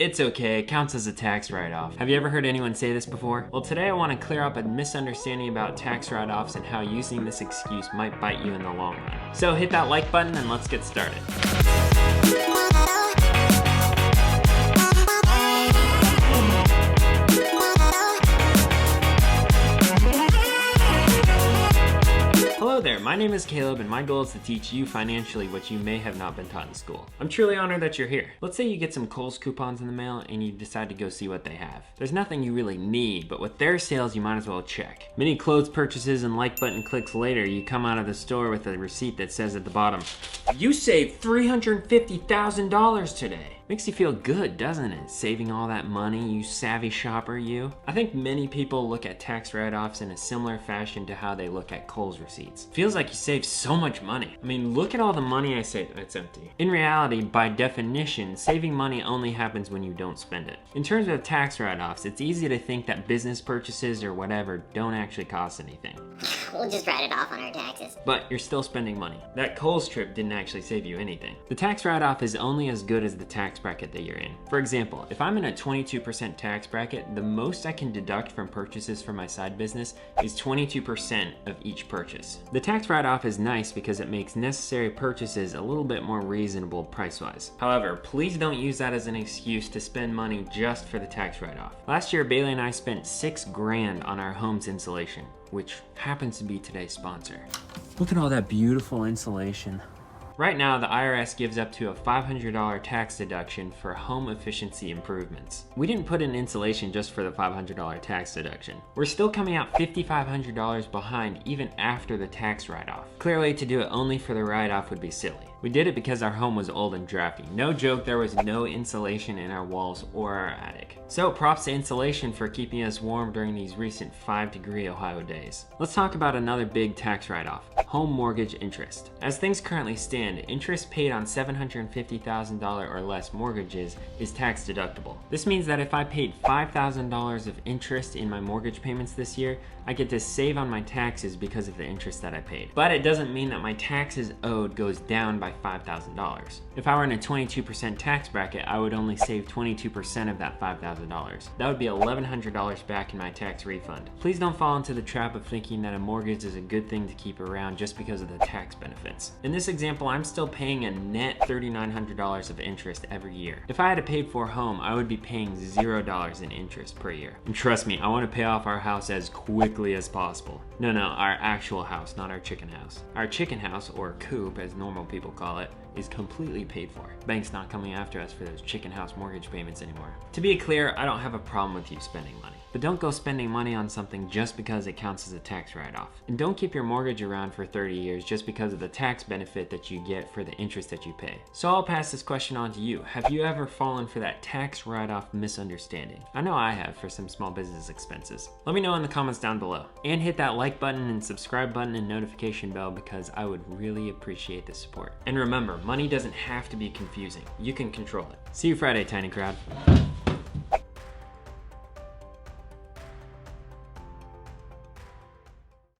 It's okay, it counts as a tax write-off. Have you ever heard anyone say this before? Well, today I want to clear up a misunderstanding about tax write-offs and how using this excuse might bite you in the long run. So hit that like button and let's get started. Hello there, my name is Caleb and my goal is to teach you financially what you may have not been taught in school. I'm truly honored that you're here. Let's say you get some Kohl's coupons in the mail and you decide to go see what they have. There's nothing you really need, but with their sales you might as well check. Many clothes purchases and like button clicks later, you come out of the store with a receipt that says at the bottom, "You saved $350,000 today." Makes you feel good, doesn't it? Saving all that money, you savvy shopper, you. I think many people look at tax write-offs in a similar fashion to how they look at Kohl's receipts. Feels like you saved so much money. I mean, look at all the money I saved. It's empty. In reality, by definition, saving money only happens when you don't spend it. In terms of tax write-offs, it's easy to think that business purchases or whatever don't actually cost anything. We'll just write it off on our taxes. But you're still spending money. That Kohl's trip didn't actually save you anything. The tax write-off is only as good as the tax bracket that you're in. For example, if I'm in a 22% tax bracket, the most I can deduct from purchases for my side business is 22% of each purchase. The tax write-off is nice because it makes necessary purchases a little bit more reasonable price-wise. However, please don't use that as an excuse to spend money just for the tax write-off. Last year, Bailey and I spent $6 grand on our home's insulation, which happens to be today's sponsor. Look at all that beautiful insulation. Right now, the IRS gives up to a $500 tax deduction for home efficiency improvements. We didn't put in insulation just for the $500 tax deduction. We're still coming out $5,500 behind even after the tax write-off. Clearly, to do it only for the write-off would be silly. We did it because our home was old and drafty. No joke, there was no insulation in our walls or our attic. So props to insulation for keeping us warm during these recent 5-degree Ohio days. Let's talk about another big tax write-off, home mortgage interest. As things currently stand, interest paid on $750,000 or less mortgages is tax deductible. This means that if I paid $5,000 of interest in my mortgage payments this year, I get to save on my taxes because of the interest that I paid. But it doesn't mean that my taxes owed goes down by $5,000. If I were in a 22% tax bracket, I would only save 22% of that $5,000. That would be $1,100 back in my tax refund. Please don't fall into the trap of thinking that a mortgage is a good thing to keep around just because of the tax benefits. In this example, I'm still paying a net $3,900 of interest every year. If I had a paid-for home, I would be paying $0 in interest per year. And trust me, I want to pay off our house as quickly as possible. No, our actual house, not our chicken house. Our chicken house, or coop as normal people call it, is completely paid for. Bank's not coming after us for those chicken house mortgage payments anymore. To be clear, I don't have a problem with you spending money. But don't go spending money on something just because it counts as a tax write-off. And don't keep your mortgage around for 30 years just because of the tax benefit that you get for the interest that you pay. So I'll pass this question on to you. Have you ever fallen for that tax write-off misunderstanding? I know I have for some small business expenses. Let me know in the comments down below. And hit that like button and subscribe button and notification bell because I would really appreciate the support. And remember, money doesn't have to be confusing. You can control it. See you Friday, Tiny Crowd.